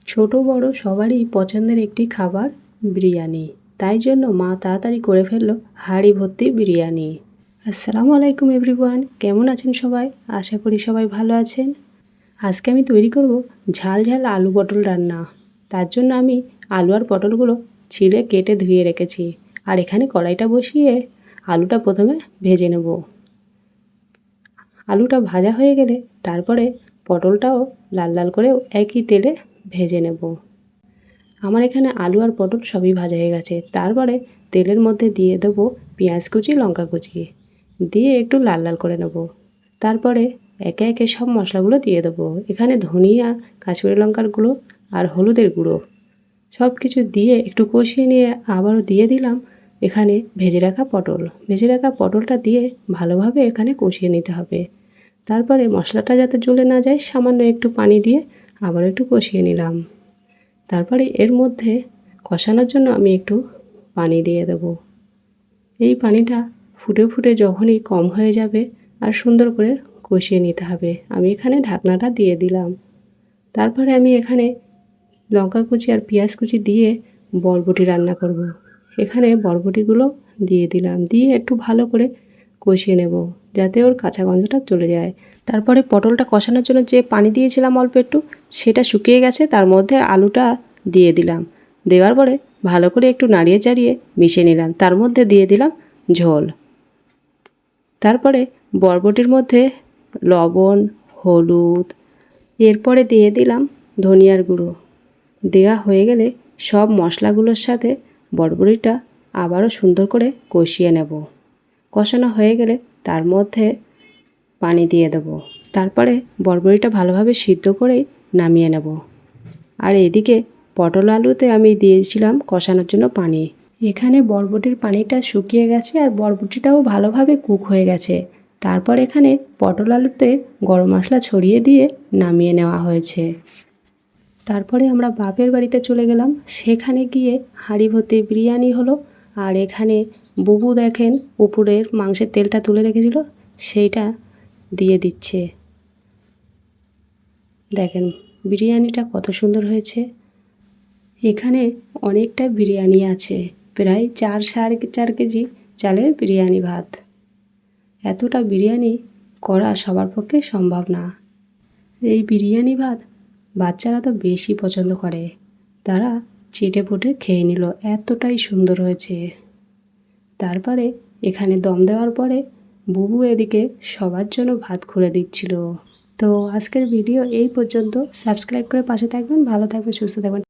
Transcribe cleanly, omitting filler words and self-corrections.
ছোট বড় সবারই পছন্দের একটি খাবার বিরিয়ানি। তাই জন্য মা তাড়াতাড়ি করে ফেললো হাঁড়ি ভর্তি বিরিয়ানি। আসসালামু আলাইকুম এভরিওয়ান, কেমন আছেন সবাই? আশা করি সবাই ভালো আছেন। আজকে আমি তৈরি করব ঝাল ঝাল আলু পটল রান্না। তার জন্য আমি আলু আর পটলগুলো ছিলে কেটে ধুয়ে রেখেছি। আর এখানে কড়াইটা বসিয়ে আলুটা প্রথমে ভেজে নেব। আলুটা ভাজা হয়ে গেলে তারপরে পটলটাও লাল লাল করে একই তেলে ভেজে নেব। আমার এখানে আলু আর পটল সবই ভাজা হয়ে গেছে। তারপরে তেলের মধ্যে দিয়ে দেবো পেঁয়াজ কুচি, লঙ্কা কুচি দিয়ে একটু লাল লাল করে নেব। তারপরে একে একে সব মশলাগুলো দিয়ে দেবো। এখানে ধনিয়া, কাশ্মীরি লঙ্কার গুঁড়ো আর হলুদের গুঁড়ো সব কিছু দিয়ে একটু কষিয়ে নিয়ে আবারও দিয়ে দিলাম এখানে ভেজে রাখা পটল। ভেজে রাখা পটলটা দিয়ে ভালোভাবে এখানে কষিয়ে নিতে হবে। তারপরে মশলাটা যাতে জ্বলে না যায় সামান্য একটু পানি দিয়ে আবার একটু কষিয়ে নিলাম। তারপরে এর মধ্যে কষানোর জন্য আমি একটু পানি দিয়ে দেব। এই পানিটা ফুটে ফুটে যখনই কম হয়ে যাবে আর সুন্দর করে কষিয়ে নিতে হবে। আমি এখানে ঢাকনাটা দিয়ে দিলাম। তারপরে আমি এখানে লঙ্কা কুচি আর পেঁয়াজ কুচি দিয়ে বরবটি রান্না করব। এখানে বরবটিগুলো দিয়ে দিলাম, দিয়ে একটু ভালো করে কষিয়ে নেব যাতে ওর কাঁচা গন্ধটা চলে যায়। তারপরে পটলটা কষানোর জন্য যে পানি দিয়েছিলাম অল্প একটু, সেটা শুকিয়ে গেছে। তার মধ্যে আলুটা দিয়ে দিলাম। দেওয়ার পরে ভালো করে একটু নাড়িয়ে চাড়িয়ে মিশিয়ে নিলাম। তার মধ্যে দিয়ে দিলাম ঝোল। তারপরে বরবটির মধ্যে লবণ, হলুদ, এরপরে দিয়ে দিলাম ধনিয়ার গুঁড়ো। দেওয়া হয়ে গেলে সব মশলাগুলোর সাথে বরবটিটা আবারও সুন্দর করে কষিয়ে নেব। কষানো হয়ে গেলে তার মধ্যে পানি দিয়ে দেব। তারপরে বরবটিটা ভালোভাবে সিদ্ধ করেই নামিয়ে নেব। আর এদিকে পটল আলুতে আমি দিয়েছিলাম কষানোর জন্য পানি। এখানে বরবটির পানিটা শুকিয়ে গেছে আর বরবটিটাও ভালোভাবে কুক হয়ে গেছে। তারপর এখানে পটল আলুতে গরম মশলা ছড়িয়ে দিয়ে নামিয়ে নেওয়া হয়েছে। তারপরে আমরা বাপের বাড়িতে চলে গেলাম। সেখানে গিয়ে হাঁড়ি ভর্তি বিরিয়ানি হলো। আর এখানে বুবু দেখেন উপরের মাংসের তেলটা তুলে রেখেছিল, সেইটা দিয়ে দিচ্ছে। দেখেন বিরিয়ানিটা কত সুন্দর হয়েছে। এখানে অনেকটা বিরিয়ানি আছে, প্রায় 4.5 কেজি চালের বিরিয়ানি ভাত। এতটা বিরিয়ানি করা সবার পক্ষে সম্ভব না। এই বিরিয়ানি ভাত বাচ্চারা তো বেশি পছন্দ করে, তারা চেটে পুটে খেয়ে নিল, এতটাই সুন্দর হয়েছে। তারপরে এখানে দম দেওয়ার পরে বুবু এদিকে সবার জন্য ভাত খুলে দিচ্ছিল। তো আজকের ভিডিও এই পর্যন্ত। সাবস্ক্রাইব করে পাশে থাকবেন। ভালো থাকবেন, সুস্থ থাকবেন।